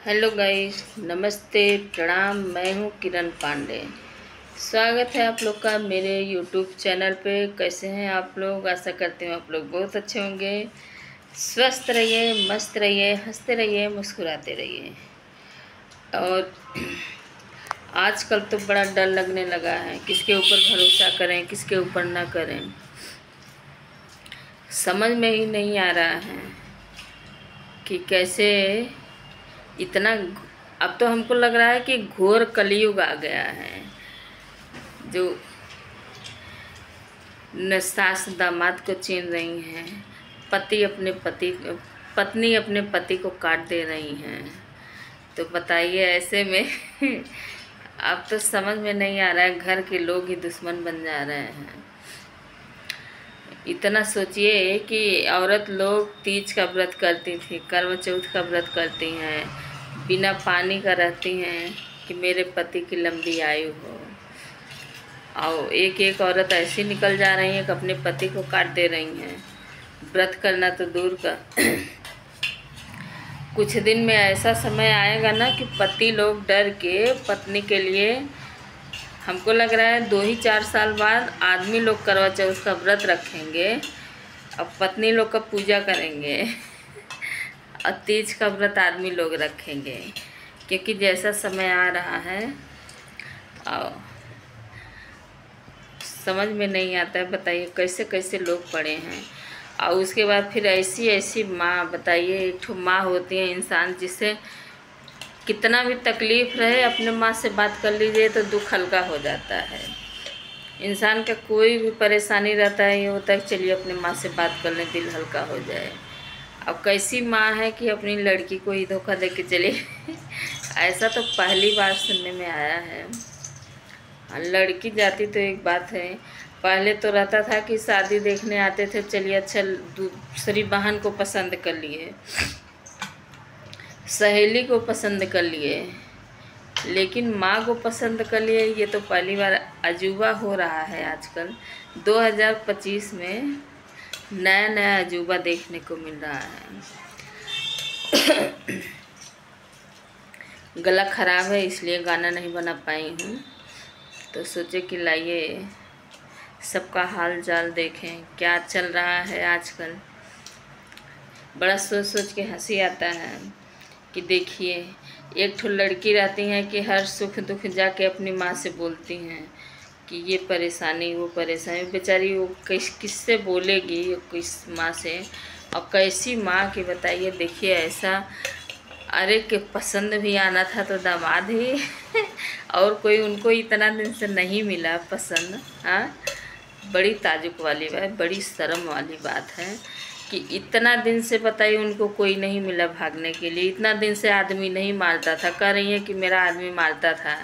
Hello guys, नमस्ते, प्रणाम। मैं हूँ किरण पांडे। स्वागत है आप लोग का मेरे यूट्यूब चैनल पे। कैसे हैं आप लोग? आशा करती हूँ आप लोग बहुत अच्छे होंगे। स्वस्थ रहिए, मस्त रहिए, हंसते रहिए, मुस्कुराते रहिए। और आजकल तो बड़ा डर लगने लगा है, किसके ऊपर भरोसा करें, किसके ऊपर ना करें, समझ में ही नहीं आ रहा है कि कैसे इतना। अब तो हमको लग रहा है कि घोर कलयुग आ गया है, जो न सास दामाद को छीन रही हैं, पत्नी अपने पति को काट दे रही हैं। तो बताइए ऐसे में अब तो समझ में नहीं आ रहा है, घर के लोग ही दुश्मन बन जा रहे हैं। इतना सोचिए कि औरत लोग तीज का व्रत करती थी, करवा चौथ का व्रत करती हैं, बिना पानी का रहती हैं कि मेरे पति की लंबी आयु हो। और एक एक औरत ऐसी निकल जा रही है कि अपने पति को काट दे रही हैं। व्रत करना तो दूर का कुछ दिन में ऐसा समय आएगा ना कि पति लोग डर के पत्नी के लिए, हमको लग रहा है 2 ही 4 साल बाद आदमी लोग करवा चौथ का व्रत रखेंगे और पत्नी लोग का पूजा करेंगे और तीज का व्रत आदमी लोग रखेंगे, क्योंकि जैसा समय आ रहा है और समझ में नहीं आता है। बताइए कैसे कैसे लोग पड़े हैं। और उसके बाद फिर ऐसी ऐसी माँ, बताइए एक ठो माँ होती है इंसान, जिससे कितना भी तकलीफ़ रहे अपने माँ से बात कर लीजिए तो दुख हल्का हो जाता है। इंसान का कोई भी परेशानी रहता है, ये होता है कि चलिए अपने माँ से बात कर लें, दिल हल्का हो जाए। अब कैसी माँ है कि अपनी लड़की को ही धोखा दे के चले ऐसा तो पहली बार सुनने में आया है। लड़की जाती तो एक बात है, पहले तो रहता था कि शादी देखने आते थे, चलिए अच्छा दूसरी बहन को पसंद कर लिए, सहेली को पसंद कर लिए, लेकिन माँ को पसंद कर लिए, ये तो पहली बार अजूबा हो रहा है। आजकल 2025 में नया नया अजूबा देखने को मिल रहा है। गला ख़राब है इसलिए गाना नहीं बना पाई हूँ, तो सोचे कि लाइए सबका हाल चाल देखें क्या चल रहा है आजकल। बड़ा सोच सोच के हंसी आता है कि देखिए एक ठो लड़की रहती हैं कि हर सुख दुख जाके अपनी माँ से बोलती हैं कि ये परेशानी वो परेशानी, बेचारी वो किससे बोलेगी, किस माँ से। और कैसी माँ की बताइए। देखिए ऐसा, अरे कि पसंद भी आना था तो दामाद ही और कोई उनको इतना दिन से नहीं मिला पसंद। हाँ, बड़ी ताजुब वाली बात, बड़ी शर्म वाली बात है कि इतना दिन से बताइए उनको कोई नहीं मिला भागने के लिए। इतना दिन से आदमी नहीं मारता था, कह रही है कि मेरा आदमी मारता था,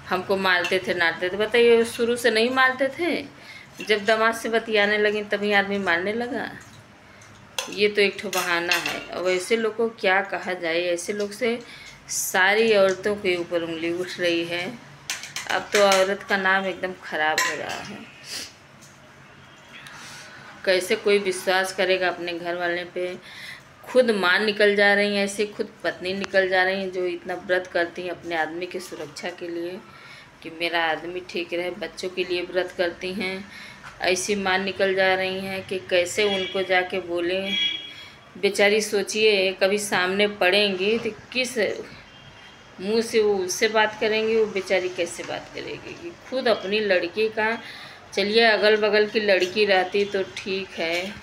हमको मारते थे नारते थे। बताइए शुरू से नहीं मारते थे, जब दामाद से बतियाने लगी तभी आदमी मारने लगा। ये तो एक ठो बहाना है। और ऐसे लोग को क्या कहा जाए, ऐसे लोग से सारी औरतों के ऊपर उंगली उठ रही है। अब तो औरत का नाम एकदम खराब हो रहा है। कैसे कोई विश्वास करेगा अपने घर वाले पे। खुद माँ निकल जा रही हैं, ऐसे खुद पत्नी निकल जा रही हैं जो इतना व्रत करती हैं अपने आदमी की सुरक्षा के लिए कि मेरा आदमी ठीक रहे, बच्चों के लिए व्रत करती हैं। ऐसी माँ निकल जा रही हैं कि कैसे उनको जाके बोलें। बेचारी सोचिए कभी सामने पड़ेंगी तो किस मुंह से वो उससे बात करेंगी, वो बेचारी कैसे बात करेगी कि खुद अपनी लड़की का। चलिए अगल बगल की लड़की रहती तो ठीक है,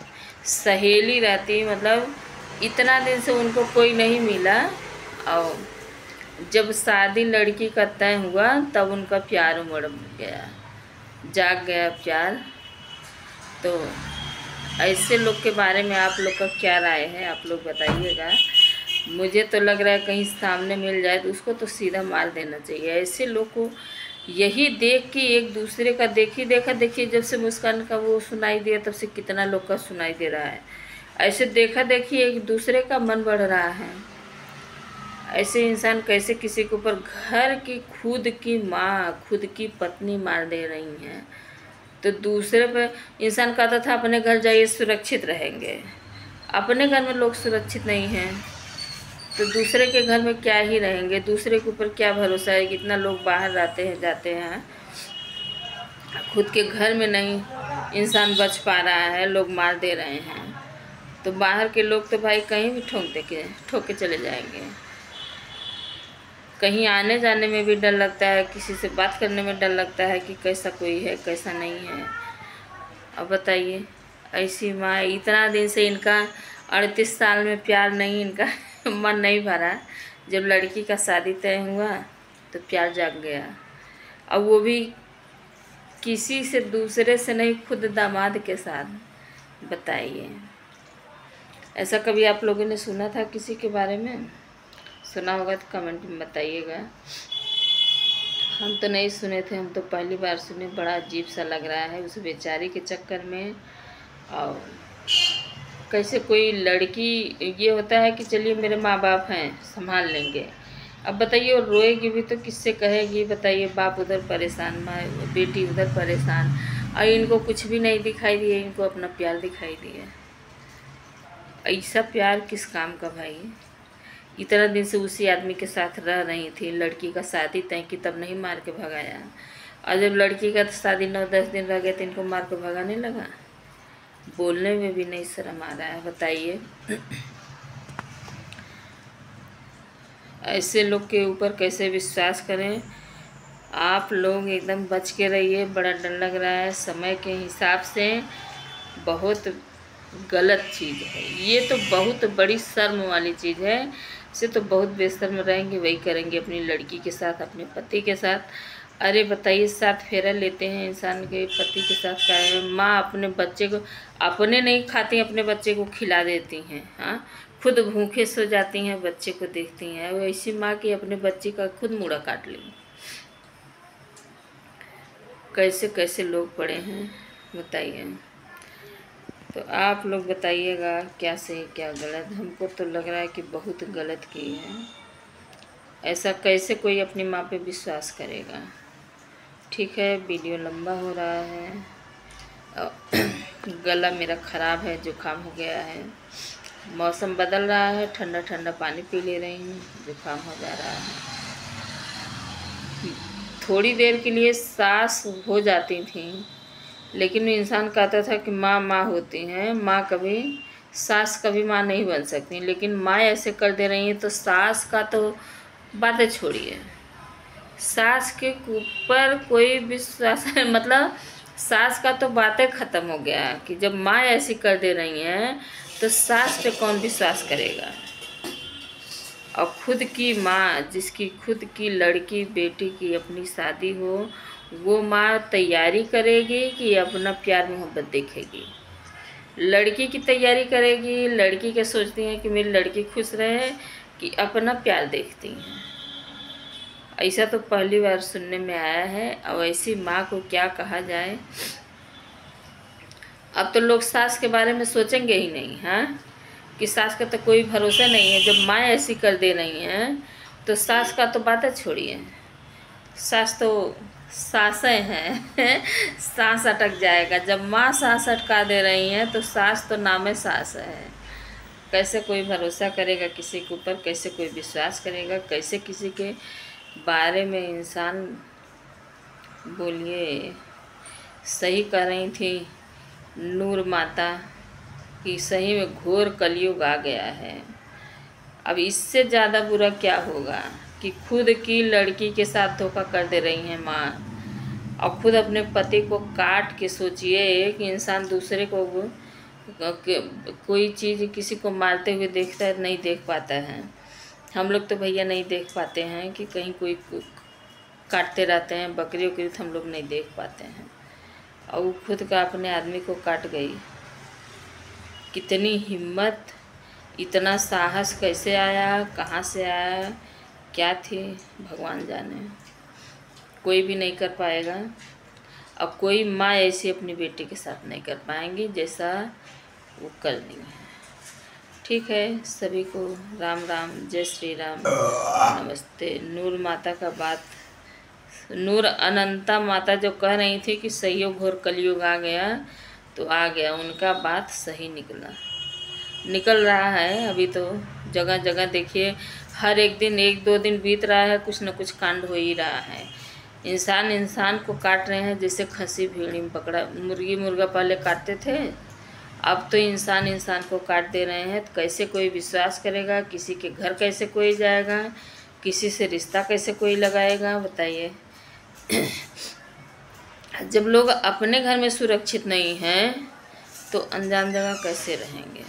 सहेली रहती, मतलब इतना दिन से उनको कोई नहीं मिला। और जब शादी लड़की का तय हुआ तब उनका प्यार उमड़ गया, जाग गया प्यार। तो ऐसे लोग के बारे में आप लोग का क्या राय है, आप लोग बताइएगा। मुझे तो लग रहा है कहीं सामने मिल जाए तो उसको तो सीधा मार देना चाहिए। ऐसे लोग को यही देख के एक दूसरे का देखिए जब से मुस्कान का वो सुनाई दिया तब से कितना लोग का सुनाई दे रहा है। ऐसे देखिए एक दूसरे का मन बढ़ रहा है। ऐसे इंसान कैसे किसी के ऊपर, घर की खुद की माँ खुद की पत्नी मार दे रही हैं, तो दूसरे पे इंसान कहता था अपने घर जाइए सुरक्षित रहेंगे। अपने घर में लोग सुरक्षित नहीं हैं। तो दूसरे के घर में क्या ही रहेंगे, दूसरे के ऊपर क्या भरोसा है। कितना लोग बाहर रहते हैं जाते हैं, खुद के घर में नहीं इंसान बच पा रहा है, लोग मार दे रहे हैं। तो बाहर के लोग तो भाई कहीं भी ठोक के चले जाएंगे। कहीं आने जाने में भी डर लगता है, किसी से बात करने में डर लगता है कि कैसा कोई है कैसा नहीं है। अब बताइए, ऐसी माँ, इतना दिन से इनका 38 साल में प्यार नहीं, इनका मन नहीं भरा। जब लड़की का शादी तय हुआ तो प्यार जाग गया। अब वो भी किसी से दूसरे से नहीं, खुद दामाद के साथ। बताइए, ऐसा कभी आप लोगों ने सुना था किसी के बारे में? सुना होगा तो कमेंट में बताइएगा। हम तो नहीं सुने थे, हम तो पहली बार सुने। बड़ा अजीब सा लग रहा है उस बेचारी के चक्कर में। और कैसे कोई लड़की, ये होता है कि चलिए मेरे माँ बाप हैं संभाल लेंगे। अब बताइए, और रोएगी भी तो किससे कहेगी? बताइए, बाप उधर परेशान, माँ बेटी उधर परेशान, और इनको कुछ भी नहीं दिखाई दिए, इनको अपना प्यार दिखाई दिया। ऐसा प्यार किस काम का भाई? इतना दिन से उसी आदमी के साथ रह रही थी, लड़की का शादी तय की तब नहीं मार के भगाया, और जब लड़की का शादी 9-10 दिन रह गए तो इनको मार के भगाने लगा। बोलने में भी नहीं शर्म आ रहा है। बताइए, ऐसे लोग के ऊपर कैसे विश्वास करें? आप लोग एकदम बच के रहिए, बड़ा डर लग रहा है। समय के हिसाब से बहुत गलत चीज़ है ये, तो बहुत बड़ी शर्म वाली चीज़ है। इसे तो बहुत बेशर्म रहेंगे, वही करेंगे अपनी लड़की के साथ, अपने पति के साथ। अरे बताइए, 7 फेरा लेते हैं इंसान के पति के साथ का है। माँ अपने बच्चे को, अपने नहीं खाती, अपने बच्चे को खिला देती हैं। हाँ, खुद भूखे सो जाती हैं, बच्चे को देखती हैं। वैसी माँ की अपने बच्चे का खुद मुड़ा काट ली। कैसे कैसे लोग पड़े हैं बताइए। तो आप लोग बताइएगा क्या सही क्या गलत। हमको तो लग रहा है कि बहुत गलत की है। ऐसा कैसे कोई अपनी माँ पे विश्वास करेगा? ठीक है, वीडियो लंबा हो रहा है, गला मेरा ख़राब है, जुकाम हो गया है। मौसम बदल रहा है, ठंडा ठंडा पानी पी ले रही हूँ, जुकाम हो जा रहा है। थोड़ी देर के लिए सांस हो जाती थी, लेकिन इंसान कहता था कि माँ माँ होती हैं, माँ कभी, सास कभी माँ नहीं बन सकती। लेकिन माँ ऐसे कर दे रही हैं तो सास का तो बातें छोड़िए, सास के ऊपर कोई विश्वास मतलब सास का तो बातें ख़त्म हो गया कि जब माँ ऐसी कर दे रही हैं तो सास पे कौन विश्वास करेगा? और खुद की माँ, जिसकी खुद की लड़की बेटी की अपनी शादी हो, वो माँ तैयारी करेगी कि अपना प्यार मोहब्बत देखेगी? लड़की की तैयारी करेगी, लड़की के सोचती हैं कि मेरी लड़की खुश रहे, कि अपना प्यार देखती हैं? ऐसा तो पहली बार सुनने में आया है। और ऐसी माँ को क्या कहा जाए? अब तो लोग सास के बारे में सोचेंगे ही नहीं। हाँ, कि सास का तो कोई भरोसा नहीं है। जब माँ ऐसी कर दे रही हैं तो सास का तो बातें छोड़िए, सास तो सासें हैं सांस अटक जाएगा। जब माँ सांस अटका दे रही हैं तो सास तो नामे सास है। कैसे कोई भरोसा करेगा किसी के ऊपर? कैसे कोई विश्वास करेगा? कैसे किसी के बारे में इंसान, बोलिए। सही कर रही थी नूर माता कि सही में घोर कलयुग आ गया है। अब इससे ज़्यादा बुरा क्या होगा कि खुद की लड़की के साथ धोखा कर दे रही हैं माँ, और खुद अपने पति को काट के। सोचिए कि इंसान दूसरे को कोई चीज़ किसी को मारते हुए देखता है, नहीं देख पाता है। हम लोग तो भैया नहीं देख पाते हैं कि कहीं कोई काटते रहते हैं, बकरी उकरी तो हम लोग नहीं देख पाते हैं, और वो खुद का अपने आदमी को काट गई। कितनी हिम्मत, इतना साहस कैसे आया, कहाँ से आया, क्या थी, भगवान जाने। कोई भी नहीं कर पाएगा। अब कोई माँ ऐसी अपनी बेटी के साथ नहीं कर पाएंगी जैसा वो कर दी है। ठीक है, सभी को राम राम, जय श्री राम, नमस्ते। नूर माता का बात, नूर अनंता माता जो कह रही थी कि सही घोर कलयुग आ गया, तो आ गया। उनका बात सही निकल रहा है। अभी तो जगह जगह देखिए, हर एक दिन 1-2 दिन बीत रहा है, कुछ न कुछ कांड हो ही रहा है। इंसान इंसान को काट रहे हैं, जैसे खसी भेड़ी पकड़ा, मुर्गी मुर्गा पहले काटते थे, अब तो इंसान इंसान को काट दे रहे हैं। तो कैसे कोई विश्वास करेगा, किसी के घर कैसे कोई जाएगा, किसी से रिश्ता कैसे कोई लगाएगा, बताइए। जब लोग अपने घर में सुरक्षित नहीं हैं तो अनजान जगह कैसे रहेंगे।